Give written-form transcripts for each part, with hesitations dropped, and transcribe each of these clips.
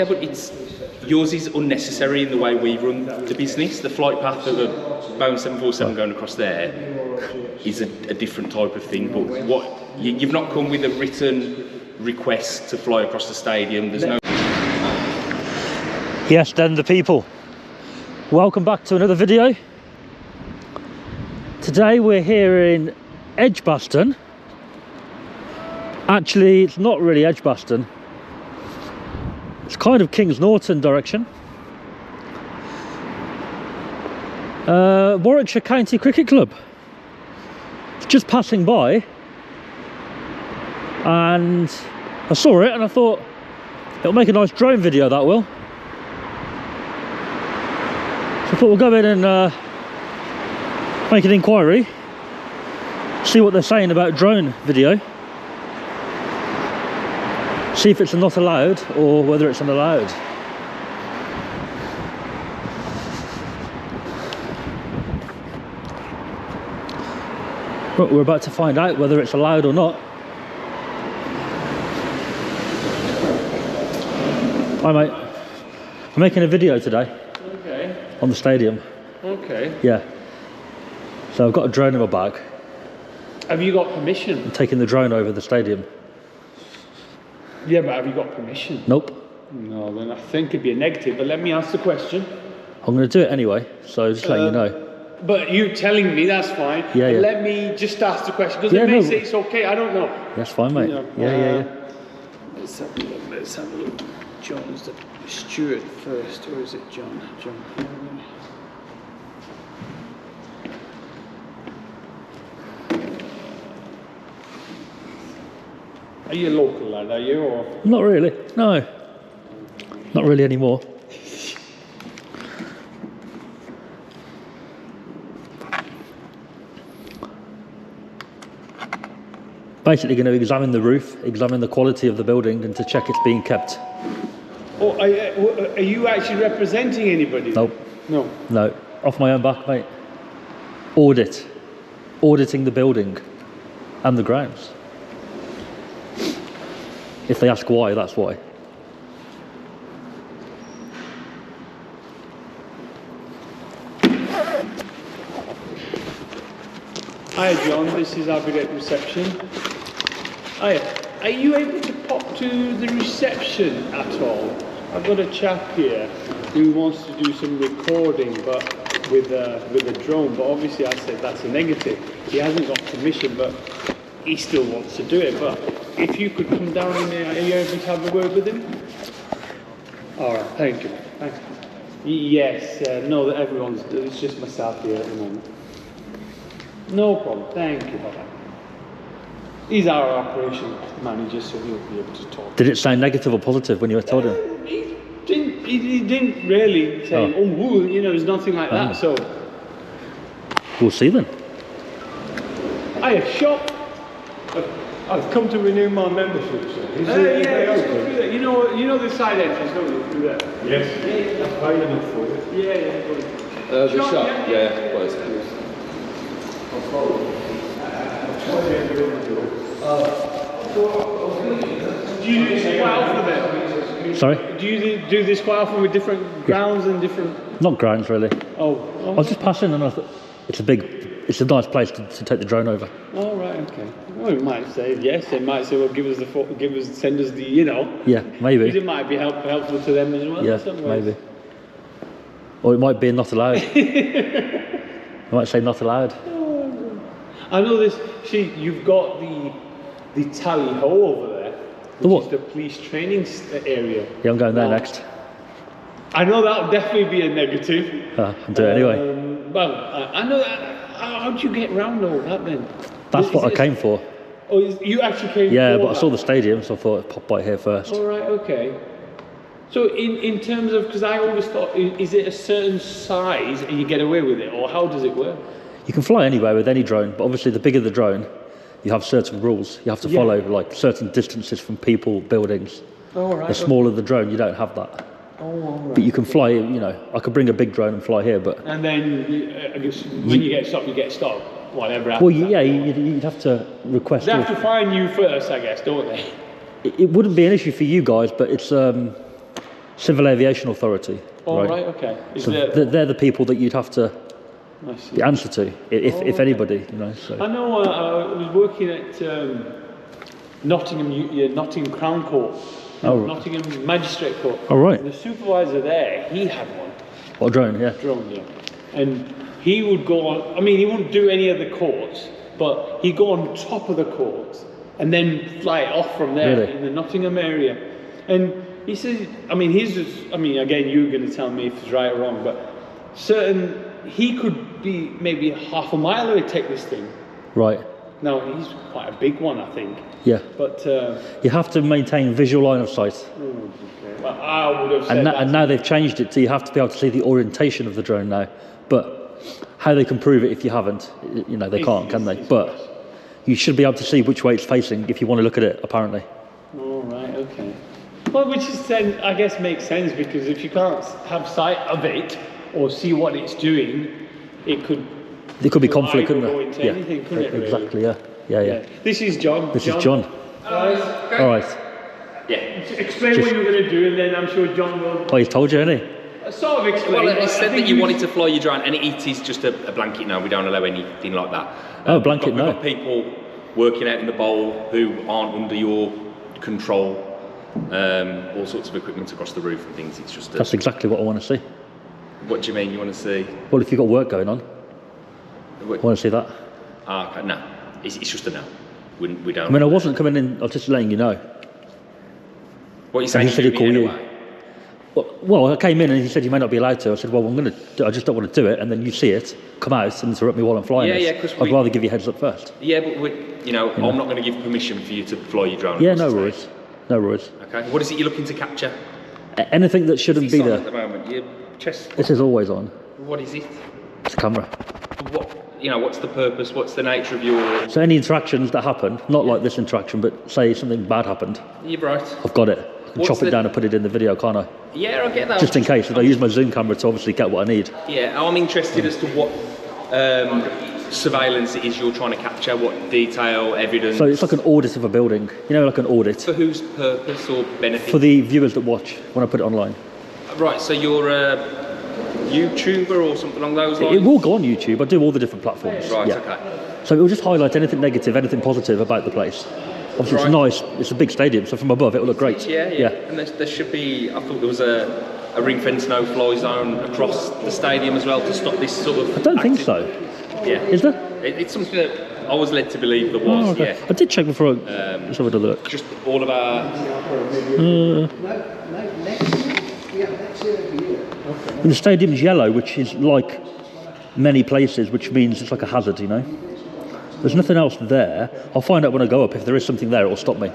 Yeah, but yours is unnecessary in the way we run the business. The flight path of a Boeing 747 going across there is a different type of thing. But you've not come with a written request to fly across the stadium. There's no. Yes, then the people. Welcome back to another video. Today we're here in Edgbaston. Actually, it's not really Edgbaston. It's kind of Kings Norton direction. Warwickshire County Cricket Club. Just passing by, and I saw it and I thought it'll make a nice drone video, that will. So I thought we'll go in and make an inquiry, see what they're saying about drone video, see if it's not allowed or whether it's unallowed. But we're about to find out whether it's allowed or not. Hi mate, I'm making a video today. Okay. On the stadium. Okay. Yeah. So I've got a drone in my bag. Have you got permission? I'm taking the drone over the stadium. Yeah, but have you got permission? Nope. No, then I think it'd be a negative, but let me ask the question. I'm going to do it anyway, so just letting you know. But you telling me, that's fine. Yeah, yeah. Let me just ask the question, because Yeah, it may no. say it's okay, I don't know. That's fine, mate. You know, Yeah. Let's have a look, let's have a look. John's the steward first, or is it John? John. Are you a local lad, are you, or? Not really, no. Not really anymore. Basically going to examine the roof, examine the quality of the building and to check it's being kept. Oh, are you actually representing anybody? Nope. No. No, off my own back, mate. Auditing the building and the grounds. If they ask why, that's why. Hi John, this is Abigail at reception. Hiya, are you able to pop to the reception at all? I've got a chap here who wants to do some recording, but with a drone. But obviously, I said that's a negative. He hasn't got permission, but he still wants to do it. But if you could come down in there, are you able to have a word with him? All right, thank you. Thanks. Yes, no, everyone's. It's just myself here at the moment. No problem. Thank you. Bye-bye. He's our operation manager, so he'll be able to talk. Did it sound negative or positive when you told him? He didn't really say, oh, you know, there's nothing like that, so. We'll see then. Hiya, shop. I've come to renew my membership, sir. Is it open? You know the side entrance, don't you? Through there. Yes. I've paid enough for it. Yeah. The shop? Yeah, well, it's Do you do this quite often then? Sorry? Do you do this quite often with different grounds and different... Not grounds, really. Oh. I was just passing and I thought, it's a nice place to take the drone over. Oh, right, okay. Well, it might say yes, they might say, well, send us the, you know. Yeah, maybe. It might be helpful to them as well. Yeah, maybe. Or it might be not allowed. I might say not allowed. I know this. See, you've got the tally ho over there, which is the police training area. Yeah, I'm going there next. I know that'll definitely be a negative. I'll do it anyway. Well, I know that. How do you get round all that then? That's what I came for. Oh, you actually came? Yeah, for but I saw the stadium, so I thought I'd pop by here first. All right, okay. So in terms of, because I always thought, is it a certain size and you get away with it, or how does it work? You can fly anywhere with any drone, but obviously the bigger the drone, you have certain rules. You have to follow, like certain distances from people, buildings. Oh, right. The smaller the drone, you don't have that. Oh, all right. But you can fly, you know, I could bring a big drone and fly here, but... And then, I guess, when you get stopped, whatever happens. Well, yeah, you'd have to request... They have to find you first, I guess, don't they? It wouldn't be an issue for you guys, but it's Civil Aviation Authority. Oh, right, okay. Is So there, they're the people that you'd have to I see. answer to, if anybody, you know. So. I know I was working at Nottingham Crown Court, Oh, right. Nottingham Magistrate Court. Oh, right. And the supervisor there, he had one, Or a drone, yeah. drone, yeah. And he would go on, I mean, he wouldn't do any of the courts, but he'd go on top of the courts and then fly it off from there Really? in the Nottingham area. And he says, I mean, again, you're going to tell me if it's right or wrong, but he could be maybe half a mile away, take this thing. Right. Now, he's quite a big one, I think. Yeah. But You have to maintain visual line of sight. I would have said And now they've changed it, so you have to be able to see the orientation of the drone now. But how they can prove it if you haven't, you know, they can't, can they? But you should be able to see which way it's facing if you want to look at it, apparently. Oh, right, okay. Well, which is then, I guess, makes sense, because if you can't have sight of it or see what it's doing, it could... There could be conflict, couldn't go there? into anything, couldn't it, really? Exactly, yeah. Yeah. This is John. This is John. Guys, All right. yeah. Explain what you're going to do, and then I'm sure John will... Well, he's told you, hasn't he? Sort of explain. Well, it but I said think that you wanted to fly your drone, and it is just a blanket now. We don't allow anything like that. Oh, blanket, we've got people working out in the bowl who aren't under your control. All sorts of equipment across the roof and things. It's just That's exactly what I want to see. What do you mean you want to see? Well, if you've got work going on, I What, want to see that. okay, no, it's just a no. We don't. I mean, I wasn't coming in, I was just letting you know. What are you saying? he said he'd do call it you. anyway? Well, I came in and he said you may not be allowed to. I said, well, I just don't want to do it. And then you see it, come out and interrupt me while I'm flying. Yeah, this. yeah, 'cause I'd rather give you a heads up first. Yeah, but I'm not going to give permission for you to fly your drone. Yeah, across no the stage. worries. No worries. Okay. What is it you're looking to capture? Anything that shouldn't It's be on at there. the moment. Your chest. This is always on. What is it? It's a camera. What? What's the purpose? What's the nature of your? So any interactions that happen, not like this interaction, but say something bad happened, You're right. I've got it. I can What's chop it the- down and put it in the video, can't I? Yeah, I get that. Just in case. I use my zoom camera to obviously get what I need. Yeah, I'm interested as to what surveillance it is you're trying to capture. What detail, evidence? So it's like an audit of a building. You know, like an audit. For whose purpose or benefit? For the viewers that watch when I put it online. Right. So you're a YouTuber or something along those lines. It will go on YouTube. I do all the different platforms. Right. Yeah. Okay. So it will just highlight anything negative, anything positive about the place. Obviously, Right. it's nice. It's a big stadium, so from above it will look great. Yeah. And there should be. I thought there was a ring fence no-fly zone across the stadium as well to stop this sort of. I don't think so. Yeah. Is there? It's something that I was led to believe there was. Oh, okay. Yeah. I did check before. Let's have a look. Just all of our. And the stadium's yellow, which is like many places, which means it's like a hazard, you know. There's nothing else there. I'll find out when I go up. If there is something there, it will stop me.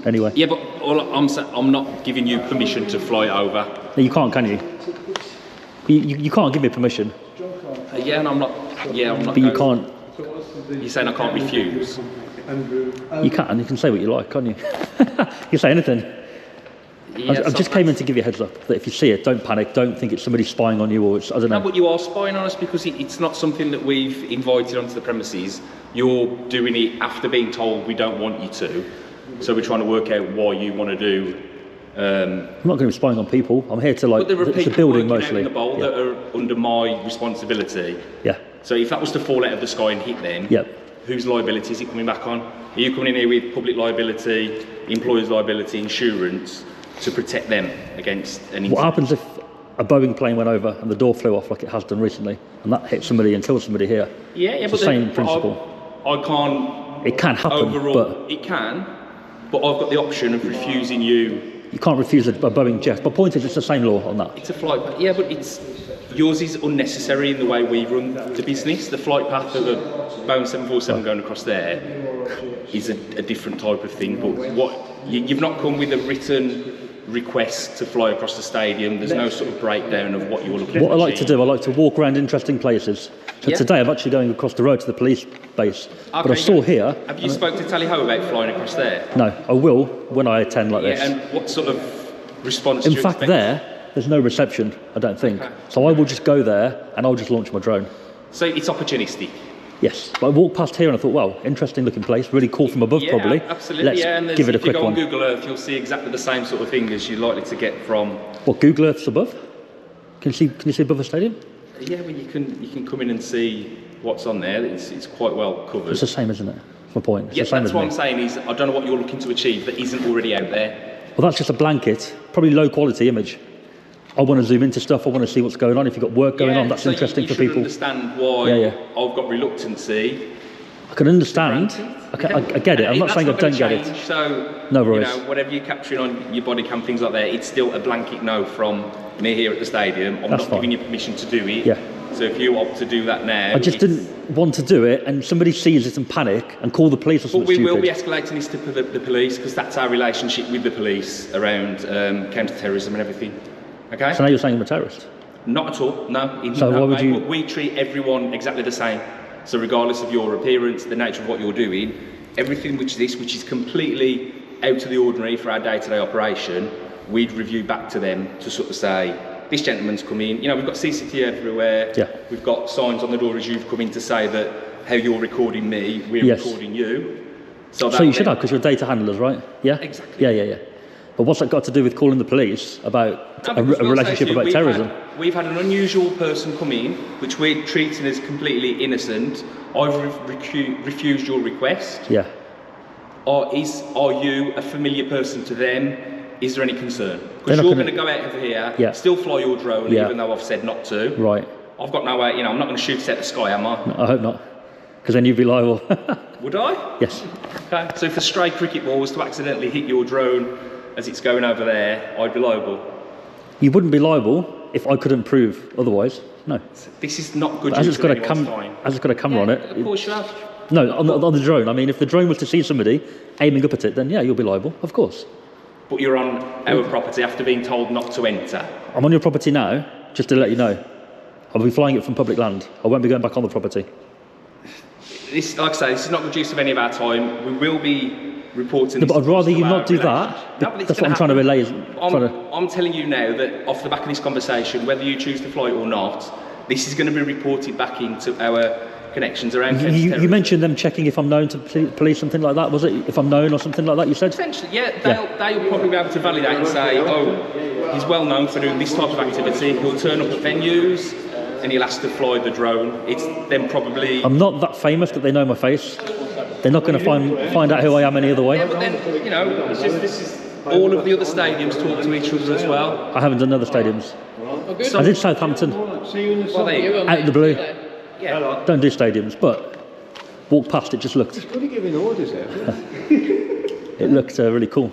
Anyway. Yeah, but I'm not giving you permission to fly over. No, you can't, can you? You can't give me permission, Yeah, and I'm not. Yeah, I'm not. but you going- can't. You're saying I can't refuse? You can. You can say what you like, can't you? You can say anything. Yeah, I just came in to give you a heads up that if you see it, don't panic. Don't think it's somebody spying on you or it's, I don't know. No, but you are spying on us because it's not something that we've invited onto the premises. You're doing it after being told we don't want you to. So we're trying to work out why you want to do. I'm not going to be spying on people. I'm here to like. But there are It's a people building working out mostly. in the bowl Yeah. that are under my responsibility. Yeah. So if that was to fall out of the sky and hit them, Yep. whose liability is it coming back on? Are you coming in here with public liability, employer's liability, insurance to protect them against an What incident? happens if a Boeing plane went over and the door flew off like it has done recently, and that hit somebody and killed somebody here? Yeah, It's but the same then principle. I can't It can happen, overrule. but It can, but I've got the option of refusing you. you can't refuse a Boeing jet. But point is, it's the same law on that. It's a flight path. Yeah, but yours is unnecessary in the way we run the business. The flight path of a Boeing 747 going across there is a different type of thing. But you've not come with a written request to fly across the stadium. There's no sort of breakdown of what you're looking for. What I like to do, I like to walk around interesting places. So Yeah. today I'm actually going across the road to the police base. But I Okay, saw good. here. Have you spoke to Tally Ho about flying across there? No, I will when I attend like Yeah, this. and what sort of response In do you fact, expect? there's no reception, I don't think. Okay. So I will just go there and I'll just launch my drone. So it's opportunistic. Yes, but I walked past here and I thought, wow, interesting looking place, really cool from above, probably. Absolutely. Let's And give it a if you quick go on one. Google Earth, you'll see exactly the same sort of thing as you're likely to get from. What, Google Earth's above? Can you see above the stadium? Yeah, well, you can come in and see what's on there. It's quite well covered. It's the same, isn't it? That's my point. It's Yeah, the same that's as what me. I'm saying is I don't know what you're looking to achieve that isn't already out there. Well, that's just a blanket, probably low quality image. I want to zoom into stuff. I want to see what's going on. If you've got work going on, that's so interesting you for should people. understand why Yeah. I've got reluctancy. I can understand. I get it. I'm not That's saying I gonna don't get it. change, So, No worries. whatever you're capturing on your body cam, things like that, it's still a blanket no from me here at the stadium. I'm That's not fine. giving you permission to do it. Yeah. So if you opt to do that now, I just didn't want to do it, and somebody sees it and panic and call the police or But something we stupid. will be escalating this to the police because that's our relationship with the police around counter-terrorism and everything. Okay? So now you're saying I'm a terrorist? Not at all. No. In So no why would way, you- but we treat everyone exactly the same. So regardless of your appearance, the nature of what you're doing, everything which is completely out of the ordinary for our day-to-day operation, we'd review back to them to sort of say, this gentleman's come in. We've got CCTV everywhere. Yeah. We've got signs on the door as you've come in to say that how you're recording me, we're Yes. recording you. So You should have, because you're data handlers, right? Yeah? Exactly. Yeah. But what's that got to do with calling the police about No, a because we'll relationship say to you, about terrorism? We've had an unusual person come in, which we're treating as completely innocent. I've refused your request. Yeah. Are you a familiar person to them? Is there any concern? They're Because not you're gonna- going to go out of here, Yeah. still fly your drone, Yeah. even though I've said not to. Right. I've got no way, I'm not going to shoot it at the sky, am I? I hope not. Because then you'd be liable. Would I? Yes. Okay. So if a stray cricket ball was to accidentally hit your drone as it's going over there, I'd be liable. You wouldn't be liable if I couldn't prove otherwise. No. This is not good As use it's of got a anyone's cam- time. as it's got a camera on it. Of course you have. No, on the drone. I mean, if the drone was to see somebody aiming up at it, then yeah, you'll be liable, of course. But you're on our property after being told not to enter. I'm on your property now, just to let you know. I'll be flying it from public land. I won't be going back on the property. This, like I say, this is not good use of any of our time. We will be reporting. No, this but I'd rather to you our not do relationship. that. No, but it's That's what gonna I'm trying to happen. relay. Is I'm telling you now that off the back of this conversation, whether you choose to fly it or not, this is going to be reported back into our connections around You counter-terrorism. mentioned them checking if I'm known to police, something like that. Was it if I'm known or something like that? You said. Essentially, yeah, they'll probably be able to validate and say, oh, he's well known for doing this type of activity. He'll turn up at venues and he'll ask to fly the drone. It's then probably. I'm not that famous that they know my face. They're not going to find out who I am any other way. Yeah, but then it's just this is all of the other stadiums talk to each other as well. I haven't done other stadiums. So, I did Southampton, See you in the well, summer. there you go. out of the blue. Yeah. Don't do stadiums, but walked past it, just looked. What are you giving orders there? It looked really cool.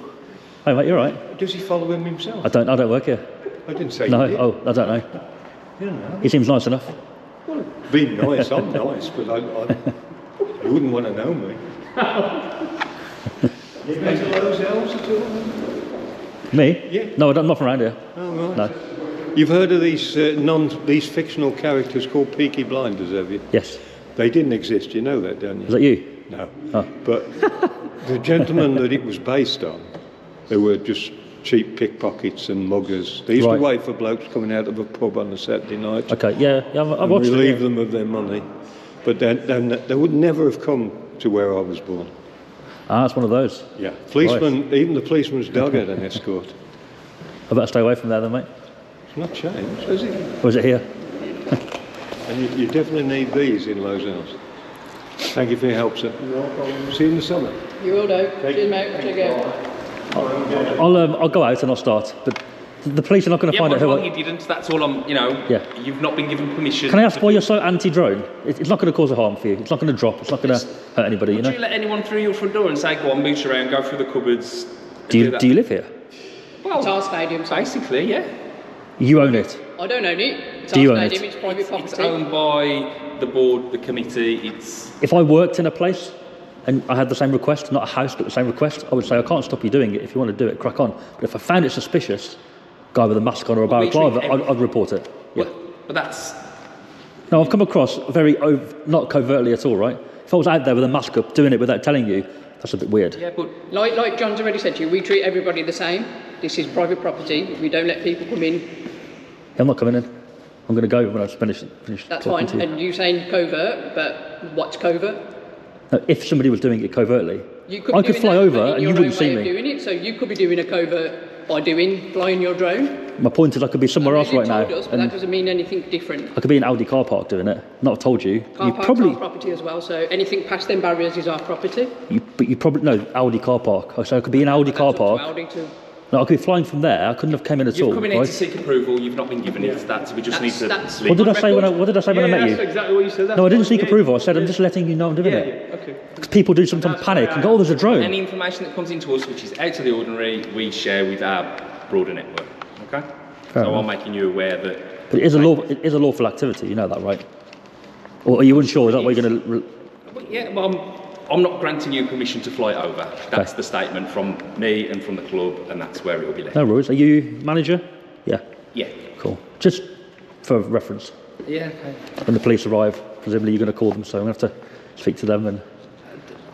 Hey mate, you're right. Does he follow him himself? I don't work here. I didn't say No, you did. I don't know. You know. He seems nice enough. Well, being nice, I'm nice, but you wouldn't want to know me. You been to those elves at all? Me? Yeah. No, I'm not from around here. Oh, right. No. You've heard of these fictional characters called Peaky Blinders, have you? Yes. They didn't exist, you know that, don't you? Is that you? No. Oh. But the gentlemen that it was based on, they were just cheap pickpockets and muggers. They used Right. to wait for blokes coming out of a pub on a Saturday night Okay. Yeah. I've and watched relieve it. them of their money. But then they would never have come to where I was born. Ah, it's one of those. Yeah. Policeman, even the policeman's dog had an escort. I better stay away from there then, mate. It's not changed, has it? Or is it here? And you definitely need these in Lozells. Thank you for your help, sir. See you in the summer. You will do. Cheers, mate. Check it out. I'll go out and I'll start. But the police are not going to Yeah, find but out who wrong I... you didn't. That's all I'm. Yeah. You've not been given permission. Can I ask why you're so anti-drone? It's not going to cause a harm for you. It's not going to drop. It's not going to hurt anybody, you Would you know? let anyone through your front door and say, "Go on, boot around, go through the cupboards"? and Do that? you live here? It's our stadium, so Basically, yeah. You own it. I don't own it. It's Do our you own it? stadium. It's private It's property. owned by the board, the committee. It's If I worked in a place and I had the same request, not a house, but the same request, I would say, I can't stop you doing it. If you want to do it, crack on. But if I found it suspicious, guy with a mask on or a Well, we balaclava, treat I'd report it. Yeah. but that's No, I've come across not covertly at all, right? If I was out there with a mask up, doing it without telling you, that's a bit weird. yeah, but Like John's already said to you, we treat everybody the same. This is private property. We don't let people come in. I'm not coming in. I'm going to go when I finish That's talking fine. to you. And you saying covert, but what's covert? No, if somebody was doing it covertly, You could I be could doing fly that, over but in and you your wouldn't own see way of me. doing it. So you could be doing a covert by flying your drone. My point is I could be somewhere else You right now. told us, but that doesn't mean anything different. I could be in Audi car park doing it. Not have told you. Car You park's probably, our property as well, so anything past them barriers is our property. but you probably no Audi car park. So I could be in Audi car That's up to park. Audi to- No, I could be flying from there. I couldn't have came in at all. You've come in here right? to seek approval, you've not been given it, so we just need to that's- leave. What did I On say when I record? What did I say when I met that's you? exactly what you said. No, I didn't seek Yeah. approval. I said I'm just letting you know I'm doing Yeah, it. yeah, okay. 'Cause people do sometimes panic and go, "Oh, there's a drone." Any information that comes into us which is out of the ordinary, we share with our broader network. Okay? Fair So enough. I'm making you aware that. But it is a law. It is a lawful activity. You know that, right? Or are you unsure? Is that what you're going to? Yeah, well, I'm not granting you permission to fly over. That's the statement from me and from the club, and that's where it will be left. No worries. Are you manager? Yeah. Yeah. Cool. Just for reference, Yeah. Okay. when the police arrive, presumably you're going to call them. So I'm going to have to speak to them, and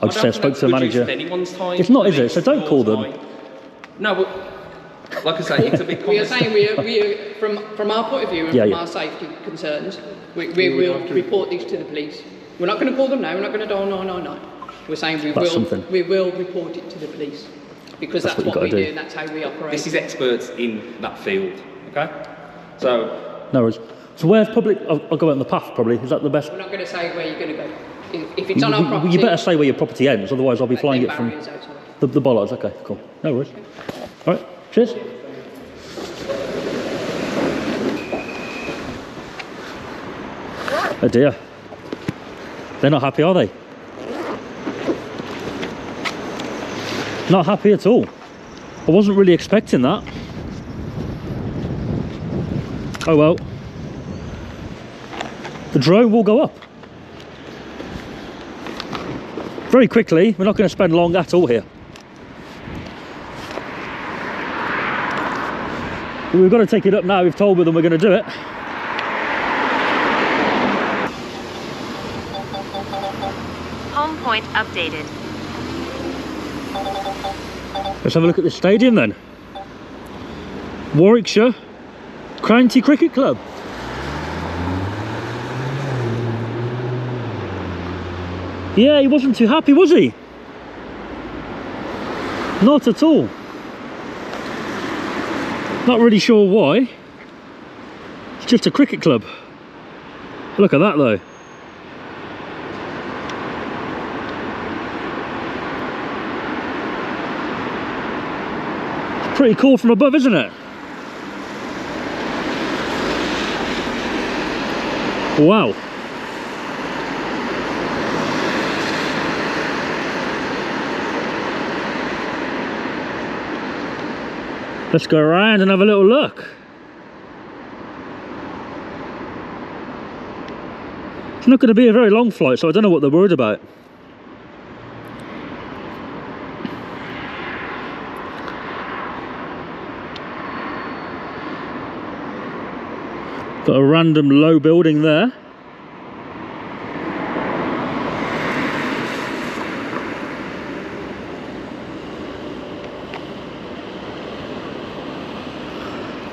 I'll just say I spoke to the manager. Anyone's time. It's not, is it? So don't call them. No, but like I say, it's a big. We are saying we are from our point of view and Yeah, from yeah. our safety concerns, we will report these to the police. We're not going to call them now. We're not going to do no. We're saying we will report it to the police because That's that's what what we you've gotta do do. and that's how we operate. This is experts in that field. Okay. So No worries. So where's public? I'll go out on the path probably. Is that the best? We're not going to say where you're going to go. If it's on our property, You better say where your property ends, otherwise I'll be flying then it from barriers outside. the bollards. Okay, cool. No worries. All right. Cheers. Oh dear. They're not happy, are they? Not happy at all. I wasn't really expecting that. Oh well. The drone will go up. Very quickly. We're not going to spend long at all here. We've got to take it up now. We've told them we're going to do it. Home point updated. Let's have a look at this stadium then. Warwickshire County Cricket Club. Yeah, he wasn't too happy, was he? Not at all. Not really sure why. It's just a cricket club. Look at that though. It's pretty cool from above, isn't it? Wow. Let's go around and have a little look. It's not going to be a very long flight, so I don't know what they're worried about. Got a random low building there.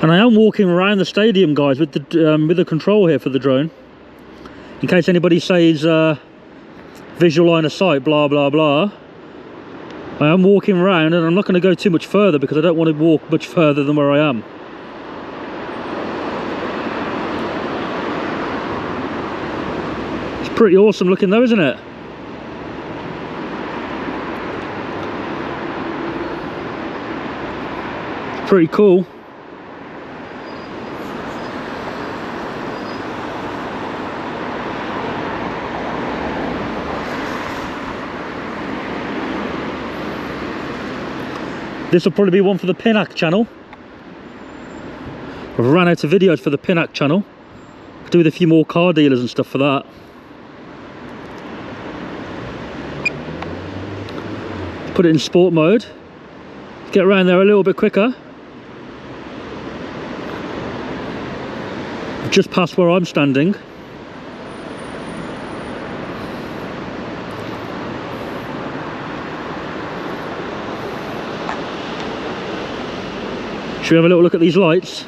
And I am walking around the stadium, guys, with the control here for the drone. In case anybody says visual line of sight, blah, blah, blah. I am walking around and I'm not going to go too much further because I don't want to walk much further than where I am. It's pretty awesome looking though, isn't it? It's pretty cool. This will probably be one for the Pinnack channel. I've ran out of videos for the Pinnack channel. Could do with a few more car dealers and stuff for that. Put it in sport mode. Get around there a little bit quicker. Just past where I'm standing. Should we have a little look at these lights?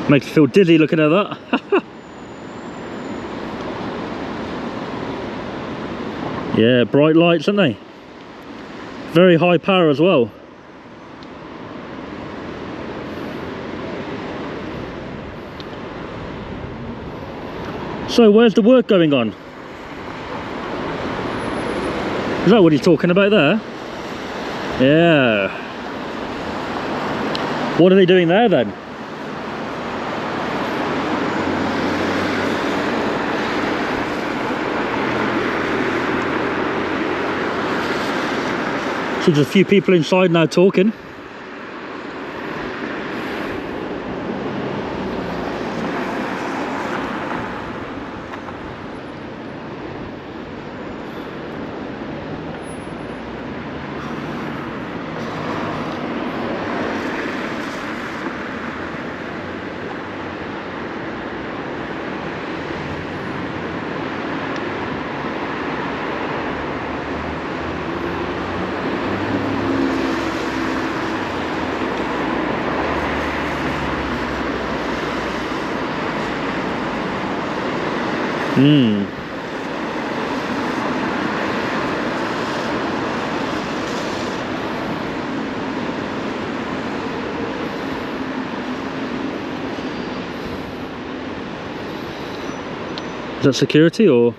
Makes me feel dizzy looking at that. Yeah, bright lights, aren't they? Very high power as well. So where's the work going on? Is that what he's talking about there? Yeah. What are they doing there then? So there's a few people inside now talking. Is that security or?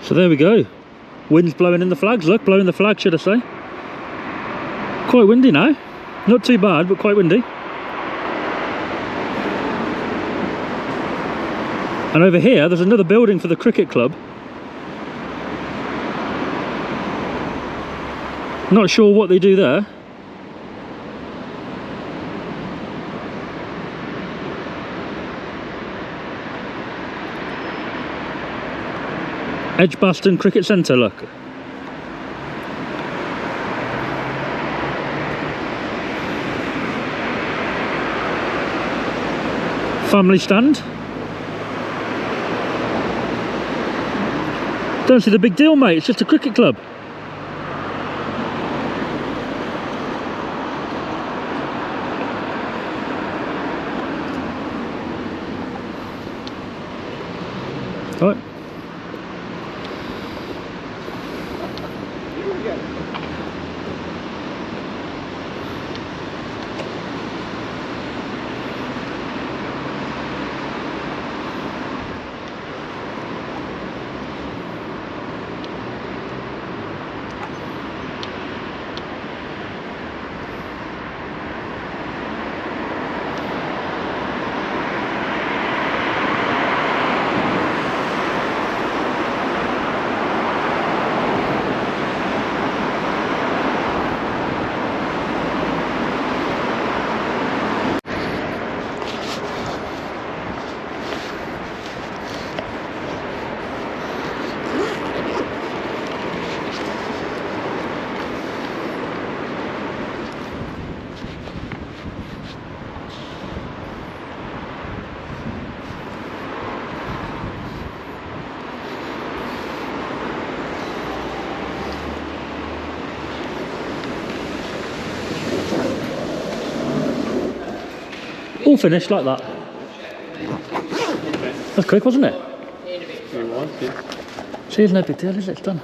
So there we go. Wind's blowing in the flags. Look, blowing the flag, should I say. Quite windy now. Not too bad, but quite windy. And over here, there's another building for the cricket club. Not sure what they do there. Edgbaston Cricket Centre, look. Family stand. Don't see the big deal, mate, it's just a cricket club. All right. All finished like that. That's quick, wasn't it? It was, yeah. Cheers, no big deal, is it? It's done.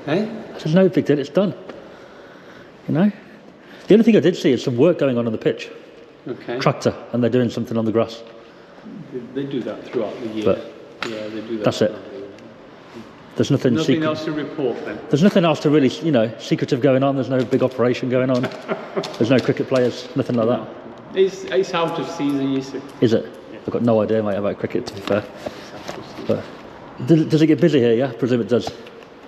Eh? There's no big deal, it's done. You know? The only thing I did see is some work going on the pitch. Okay. Tractor, and they're doing something on the grass. They do that throughout the year. But yeah, they do that. that's it. There's nothing Nothing secret. else to report then? There's nothing else to really, you know, secretive going on. There's no big operation going on. There's no cricket players, nothing like that. It's out of season, you see. Is it? I've got no idea, mate, about cricket, to be fair. But does it get busy here? Yeah, I presume it does.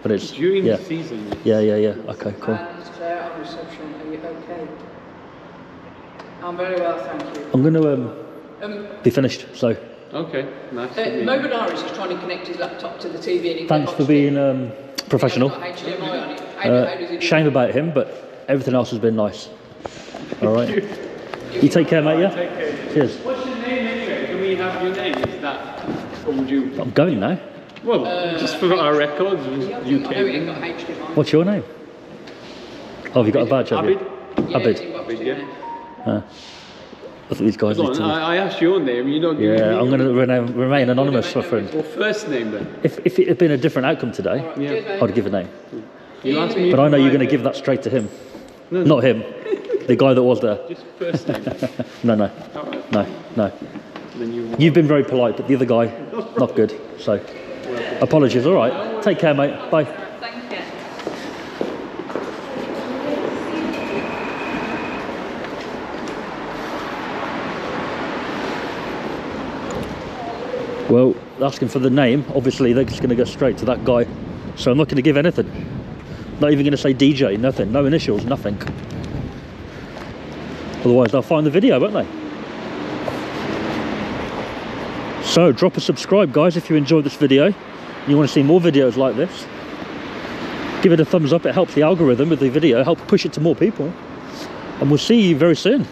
But it's During yeah. the season. Yeah. Okay, cool. Claire on reception, are you okay? I'm very well, thank you. I'm going to be finished. So Okay, nice. to meet you. Mo Benares is trying to connect his laptop to the TV and he thanks for being professional. HDMI on it. How does he do Shame about him, but everything else has been nice. All right. You take care, mate. Yeah. Take care. Cheers. What's your name anyway? Can we have your name? Is that, or would you? I'm going now. Well, just for our records, you I know he came. got HDMI. What's your name? Oh, have you got a badge? Have you? Abid? Yeah, Abid. it's inboxed in Yeah. there. I thought these guys Go need on, to. I asked your name. You don't give me. Yeah, I'm going to remain anonymous, my friend. Well, first name then. If it had been a different outcome today, Yeah. Cheers, mate. I'd give a name. You asked me. But I know for you're my going to name. give that straight to him. Not him. The guy that was there. Just first name. No. Alright. No. Then you. You've been very polite, but the other guy, not good. So, apologies. All right. Take care, mate. Bye. Thank you. Well, asking for the name, obviously they're just going to go straight to that guy. So I'm not going to give anything. Not even going to say DJ, nothing. No initials, nothing. Otherwise they'll find the video, won't they? So drop a subscribe, guys, if you enjoyed this video and you want to see more videos like this. Give it a thumbs up, it helps the algorithm with the video, help push it to more people. And we'll see you very soon.